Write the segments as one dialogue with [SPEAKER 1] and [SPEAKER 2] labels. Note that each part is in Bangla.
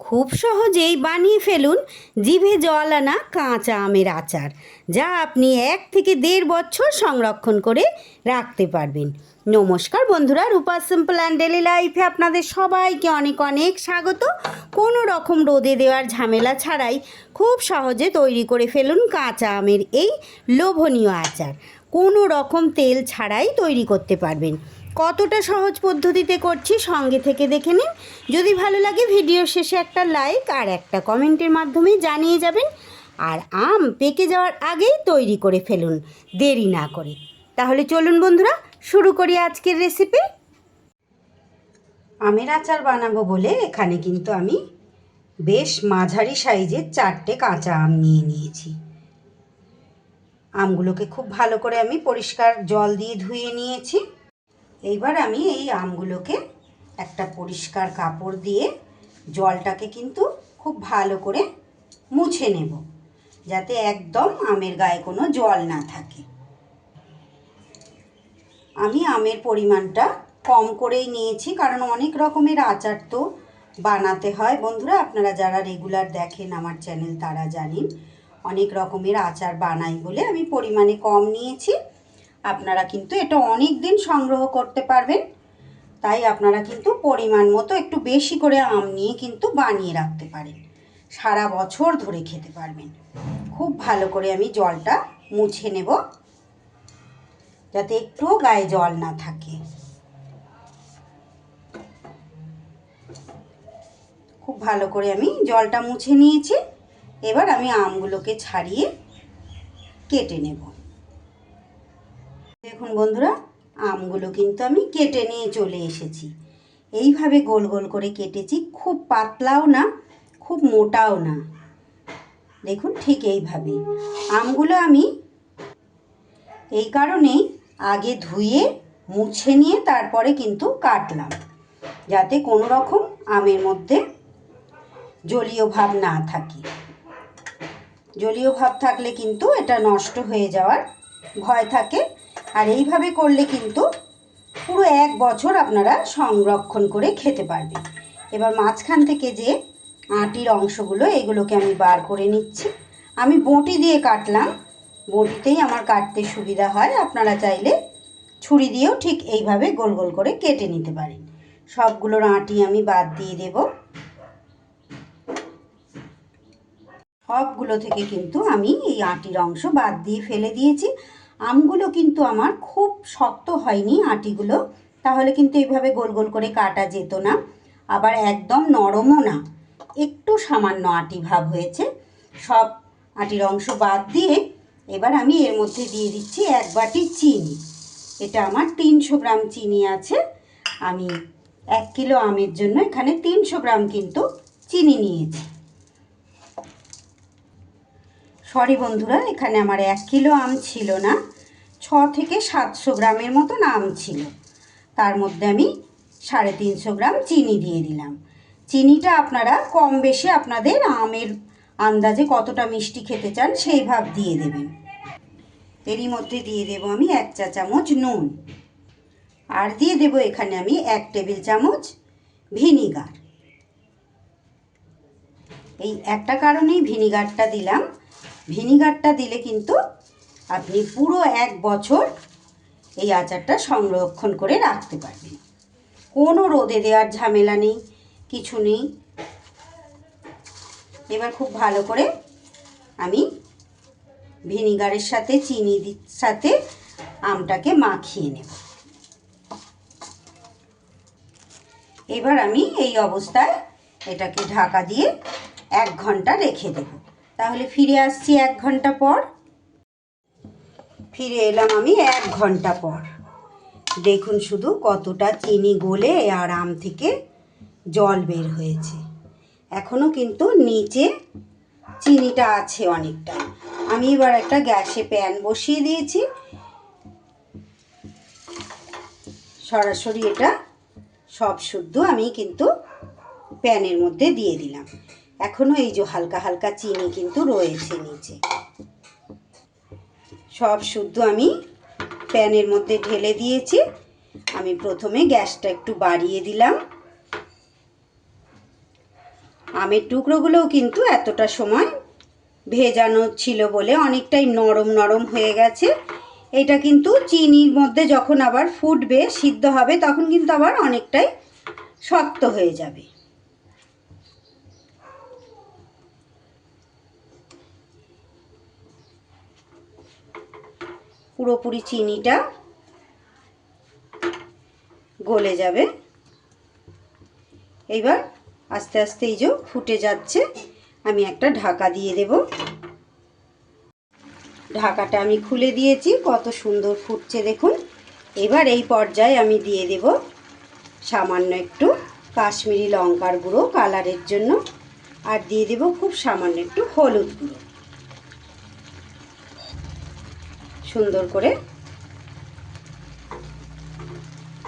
[SPEAKER 1] খুব সহজেই বানিয়ে ফেলুন জিভে জল আনা কাঁচা আমের আচার, যা আপনি 1 থেকে 1.5 বছর সংরক্ষণ করে রাখতে পারবেন। নমস্কার বন্ধুরা, রূপা সিম্পল অ্যান্ড ডেলি লাইফে আপনাদের সবাইকে অনেক অনেক স্বাগত। কোনো রকম রোদে দেওয়ার ঝামেলা ছাড়াই খুব সহজে তৈরি করে ফেলুন কাঁচা আমের এই লোভনীয় আচার। কোনো রকম তেল ছাড়াই তৈরি করতে পারবেন। কতটা সহজ পদ্ধতিতে করছি সঙ্গে থেকে দেখে নিন। যদি ভালো লাগে ভিডিও শেষে একটা লাইক আর একটা কমেন্টের মাধ্যমে জানিয়ে যাবেন। আর আম পেকে যাওয়ার আগেই তৈরি করে ফেলুন, দেরি না করে। তাহলে চলুন বন্ধুরা, শুরু করি আজকের রেসিপি। আমের আচার বানাবো বলে এখানে কিন্তু আমি বেশ মাঝারি সাইজের 4টে কাঁচা আম নিয়ে নিয়েছি। আমগুলোকে খুব ভালো করে আমি পরিষ্কার জল দিয়ে ধুয়ে নিয়েছি। এইবার আমি এই আমগুলোকে একটা পরিষ্কার কাপড় দিয়ে জলটাকে কিন্তু খুব ভালো করে মুছে নেব, যাতে একদম আমের গায়ে কোনো জল না থাকে। আমি আমের পরিমাণটা কম করেই নিয়েছি, কারণ অনেক রকমের আচার তো বানাতে হয়। বন্ধুরা, আপনারা যারা রেগুলার দেখেন আমার চ্যানেল তারা জানেন অনেক রকমের আচার বানাই বলে আমি পরিমাণে কম নিয়েছি। আপনারা কিন্তু এটা অনেক দিন সংগ্রহ করতে পারবেন, তাই আপনারা কিন্তু পরিমাণ মতো একটু বেশি করে আম নিয়ে কিন্তু বানিয়ে রাখতে পারেন, সারা বছর ধরে খেতে পারবেন। খুব ভালো করে আমি জলটা মুছে নেব, যাতে একটুও গায়ে জল না থাকে। খুব ভালো করে আমি জলটা মুছে নিয়েছি। এবার আমি আমগুলোকে ছাড়িয়ে কেটে নেব। দেখুন বন্ধুরা, আমগুলো কিন্তু আমি কেটে নিয়ে চলে এসেছি। এইভাবে গোল গোল করে কেটেছি, খুব পাতলাও না খুব মোটাও না। দেখুন ঠিক এইভাবে। আমগুলো আমি এই কারণেই আগে ধুয়ে মুছে নিয়ে তারপরে কিন্তু কাটলাম, যাতে কোনো রকম আমের মধ্যে জলীয় ভাব না থাকে। জলীয় ভাব থাকলে কিন্তু এটা নষ্ট হয়ে যাওয়ার ভয় থাকে। আর এইভাবে করলে কিন্তু পুরো 1 বছর আপনারা সংরক্ষণ করে খেতে পারবেন। এবার মাঝখান থেকে যে আটির অংশগুলো, এগুলোকে আমি বার করে নিচ্ছি। আমি বঁটি দিয়ে কাটলাম, বঁটিতেই আমার কাটতে সুবিধা হয়। আপনারা চাইলে ছুরি দিয়েও ঠিক এইভাবে গোল গোল করে কেটে নিতে পারেন। সবগুলোর আটি আমি বাদ দিয়ে দেব। সবগুলো থেকে কিন্তু আমি এই আটির অংশ বাদ দিয়ে ফেলে দিয়েছি। আমগুলো কিন্তু আমার খুব শক্ত হয়নি আটিগুলো, তাহলে কিন্তু এইভাবে গোল গোল করে কাটা যেত না। আবার একদম নরমও না, একটু সামান্য আটি ভাব হয়েছে। সব আটির অংশ বাদ দিয়ে এবার আমি এর মধ্যে দিয়ে দিচ্ছি 1 বাটি চিনি। এটা আমার 300 গ্রাম চিনি আছে। আমি 1 কিলো আমের জন্য এখানে 300 গ্রাম কিন্তু চিনি নিয়েছি। সরি বন্ধুরা, এখানে আমার 1 কিলো আম ছিল না, 600 থেকে 700 গ্রামের মতন আম ছিল। তার মধ্যে আমি 350 গ্রাম চিনি দিয়ে দিলাম। চিনিটা আপনারা কম বেশি আপনাদের আমের আন্দাজে কতটা মিষ্টি খেতে চান সেই ভাব দিয়ে দেবেন। এরই মধ্যে দিয়ে দেব আমি 1 চা চামচ নুন, আর দিয়ে দেব এখানে আমি 1 টেবিল চামচ ভিনিগার। এই একটা কারণেই ভিনিগারটা দিলাম। ভিনিগারটা দিলে কিন্তু আপনি পুরো 1 বছর এই আচারটা সংরক্ষণ করে রাখতে পারবেন। কোনো রোদে দেওয়ার ঝামেলা নেই, কিছু নেই। এবার খুব ভালো করে আমি ভিনিগারের সাথে চিনির সাথে আমটাকে মাখিয়ে নেব। এবার আমি এই অবস্থায় এটাকে ঢাকা দিয়ে 1 ঘন্টা রেখে দেব। তাহলে ফিরে আসছি 1 ঘন্টা পর। ফিরে এলাম আমি 1 ঘন্টা পর। দেখুন শুধু কতটা চিনি গলে আর আম থেকে জল বের হয়েছে। এখনও কিন্তু নিচে চিনিটা আছে অনেকটা। আমি এবার একটা গ্যাসে প্যান বসিয়ে দিয়েছি। সরাসরি এটা সব শুদ্ধ আমি কিন্তু প্যানের মধ্যে দিয়ে দিলাম। এখনও এই যে হালকা হালকা চিনি কিন্তু রয়েছে নিচে। সব শুদ্ধ আমি প্যানের মধ্যে ঢেলে দিয়েছি। আমি প্রথমে গ্যাসটা একটু বাড়িয়ে দিলাম, আমের টুকরোগুলোও কিন্তু এতটা সময় ভেজানো ছিল বলে অনেকটাই নরম নরম হয়ে গেছে। এটা কিন্তু চিনির মধ্যে যখন আবার ফুটবে, সিদ্ধ হবে, তখন কিন্তু আবার অনেকটাই শক্ত হয়ে যাবে। পুরোপুরি চিনিটা গলে যাবে। এবার আস্তে আস্তে এই যে ফুটে যাচ্ছে, আমি একটা ঢাকা দিয়ে দেব। ঢাকাটা আমি খুলে দিয়েছি, কত সুন্দর ফুটছে দেখুন। এবার এই পর্যায়ে আমি দিয়ে দেব সামান্য একটু কাশ্মীরি লঙ্কার গুঁড়ো কালারের জন্য, আর দিয়ে দেব খুব সামান্য একটু হলুদ গুঁড়ো। সুন্দর করে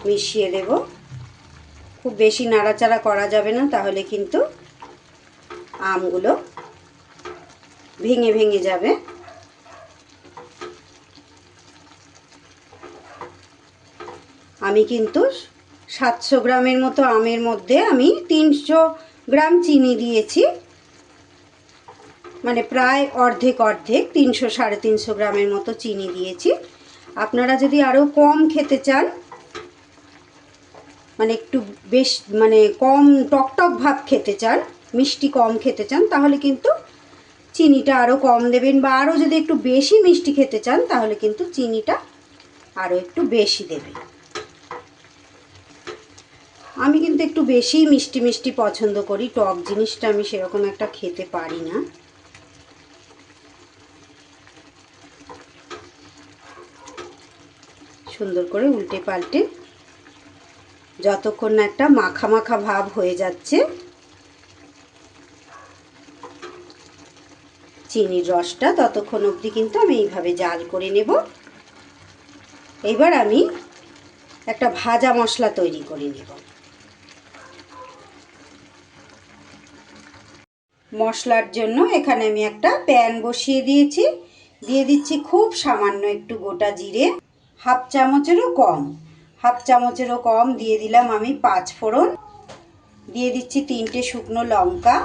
[SPEAKER 1] মিশিয়ে দেব। খুব বেশি নাড়াচাড়া করা যাবে না, তাহলে কিন্তু আমগুলো ভেঙে ভেঙে যাবে। আমি কিন্তু 700 গ্রামের মতো আমের মধ্যে আমি 300 গ্রাম চিনি দিয়েছি, মানে প্রায় অর্ধেক অর্ধেক, 300 350 গ্রামের মতো চিনি দিয়েছি। আপনারা যদি আরও কম খেতে চান, মানে একটু বেশ মানে কম টকটক ভাব খেতে চান, মিষ্টি কম খেতে চান, তাহলে কিন্তু চিনিটা আরও কম দেবেন, বা আরও যদি একটু বেশি মিষ্টি খেতে চান তাহলে কিন্তু চিনিটা আরও একটু বেশি দেবেন। আমি কিন্তু একটু বেশি মিষ্টি মিষ্টি পছন্দ করি, টক জিনিসটা আমি সেরকম একটা খেতে পারি না। সুন্দর করে উল্টে পাল্টে যতক্ষণ না একটা মাখা মাখা ভাব হয়ে যাচ্ছে, চিনির রসটা, ততক্ষণ অবধি কিন্তু আমি এইভাবে জাল করে নেব। এবার আমি একটা ভাজা মশলা তৈরি করে নেব। মশলার জন্য এখানে আমি একটা প্যান বসিয়ে দিয়েছি। দিয়ে দিচ্ছি খুব সামান্য একটু গোটা জিরে, হাফ চামচেরও কম দিয়ে দিলাম আমি 5 ফোড়ন, দিয়ে দিচ্ছি 3টে শুকনো লঙ্কা,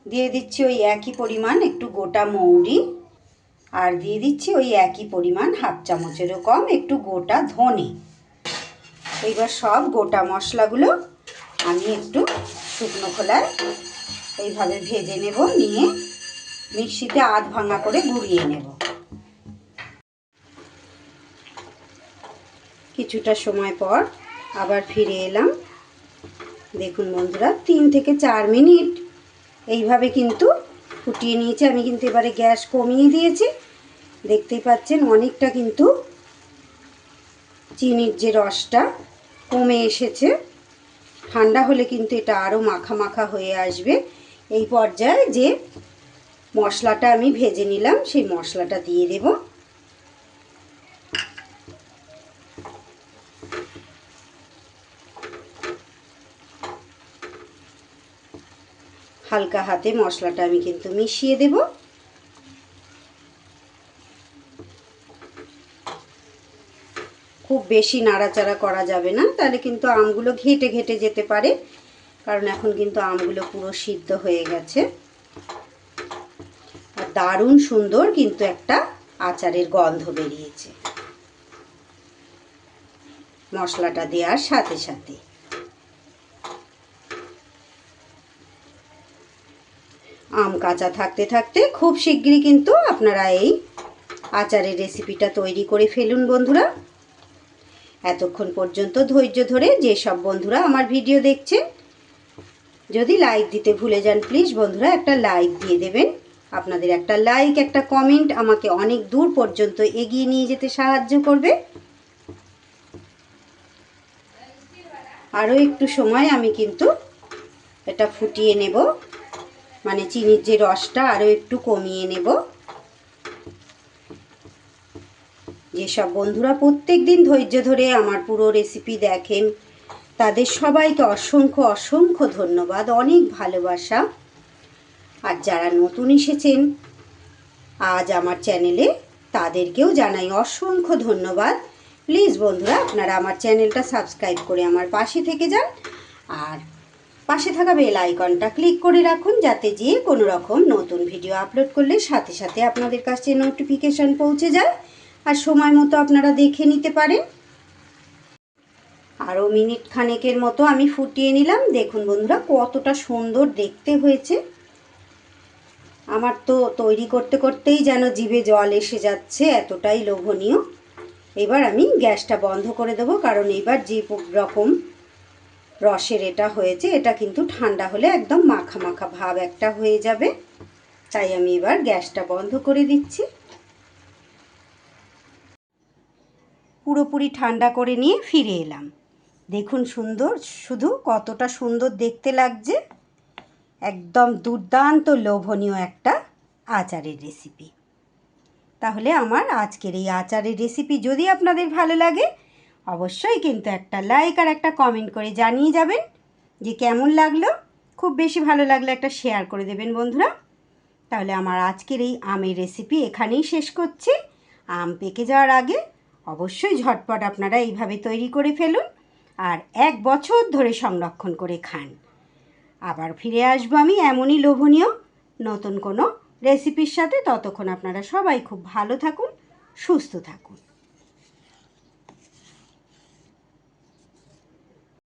[SPEAKER 1] দিয়ে দিচ্ছি ওই একই পরিমাণ একটু গোটা মৌরি, আর দিয়ে দিচ্ছি ওই একই পরিমাণ হাফ চামচেরও কম একটু গোটা ধনে। এইবার সব গোটা মশলাগুলো আমি একটু শুকনো খোলায় এইভাবে ভেজে নেব, নিয়ে মিক্সিতে আধ ভাঙা করে গুঁড়িয়ে নেব। কিছুটা সময় পর আবার ফিরে এলাম। দেখুন বন্ধুরা, 3 থেকে 4 মিনিট এইভাবে কিন্তু ফুটিয়ে নিয়েছি। আমি কিন্তু এবারে গ্যাস কমিয়ে দিয়েছি। দেখতেই পাচ্ছেন অনেকটা কিন্তু চিনির যে রসটা কমে এসেছে। ঠান্ডা হলে কিন্তু এটা আরও মাখা মাখা হয়ে আসবে। এই পর্যায়ে যে মশলাটা আমি ভেজে নিলাম, সেই মশলাটা দিয়ে দেব। হালকা হাতে মশলাটা আমি কিন্তু মিশিয়ে দেব। খুব বেশি নাড়াচাড়া করা যাবে না, তাহলে কিন্তু আমগুলো ঘেঁটে ঘেঁটে যেতে পারে, কারণ এখন কিন্তু আমগুলো পুরো সিদ্ধ হয়ে গেছে। আর দারুণ সুন্দর কিন্তু একটা আচারের গন্ধ বেরিয়েছে মশলাটা দেওয়ার সাথে সাথে। আম কাঁচা থাকতে থাকতে খুব শিগগিরই কিন্তু আপনারা এই আচারের রেসিপিটা তৈরি করে ফেলুন বন্ধুরা। এতক্ষণ পর্যন্ত ধৈর্য ধরে যেসব বন্ধুরা আমার ভিডিও দেখছেন, যদি লাইক দিতে ভুলে যান প্লিজ বন্ধুরা একটা লাইক দিয়ে দেবেন। আপনাদের একটা লাইক, একটা কমেন্ট আমাকে অনেক দূর পর্যন্ত এগিয়ে নিয়ে যেতে সাহায্য করবে। আরও একটু সময় আমি কিন্তু এটা ফুটিয়ে নেব, মানে চিনির যে রসটা আরও একটু কমিয়ে নেব। যেসব বন্ধুরা প্রত্যেক দিন ধৈর্য ধরে আমার পুরো রেসিপি দেখেন, তাদের সবাইকে অসংখ্য অসংখ্য ধন্যবাদ, অনেক ভালোবাসা। আর যারা নতুন এসেছেন আজ আমার চ্যানেলে, তাদেরকেও জানাই অসংখ্য ধন্যবাদ। প্লিজ বন্ধুরা আপনারা আমার চ্যানেলটা সাবস্ক্রাইব করে আমার পাশে থেকে যান। আর পাশে থাকা বেল আইকনটা ক্লিক করে রাখুন, যাতে যে কোনো রকম নতুন ভিডিও আপলোড করলে সাথে সাথে আপনাদের কাছে নোটিফিকেশান পৌঁছে যায় আর সময় মতো আপনারা দেখে নিতে পারেন। আরও মিনিট খানেকের মতো আমি ফুটিয়ে নিলাম। দেখুন বন্ধুরা কতটা সুন্দর দেখতে হয়েছে। আমার তো তৈরি করতে করতেই যেন জিভে জল এসে যাচ্ছে, এতটাই লোভনীয়। এবার আমি গ্যাসটা বন্ধ করে দেবো, কারণ এবার যে রকম রসের এটা হয়েছে এটা কিন্তু ঠান্ডা হলে একদম মাখা মাখা ভাব একটা হয়ে যাবে। তাই আমি এবার গ্যাসটা বন্ধ করে দিচ্ছি। পুরোপুরি ঠান্ডা করে নিয়ে ফিরে এলাম। দেখুন সুন্দর, শুধু কতটা সুন্দর দেখতে লাগছে। একদম দুর্দান্ত লোভনীয় একটা আচারের রেসিপি। তাহলে আমার আজকের এই আচারের রেসিপি যদি আপনাদের ভালো লাগে অবশ্যই কিন্তু একটা লাইক আর একটা কমেন্ট করে জানিয়ে যাবেন যে কেমন লাগলো। খুব বেশি ভালো লাগলে একটা শেয়ার করে দেবেন বন্ধুরা। তাহলে আমার আজকের এই আমের রেসিপি এখানেই শেষ করছি। আম পেকে যাওয়ার আগে অবশ্যই ঝটপট আপনারা এইভাবে তৈরি করে ফেলুন আর 1 বছর ধরে সংরক্ষণ করে খান। আবার ফিরে আসবো আমি এমনই লোভনীয় নতুন কোনো রেসিপির সাথে। ততক্ষণ আপনারা সবাই খুব ভালো থাকুন, সুস্থ থাকুন।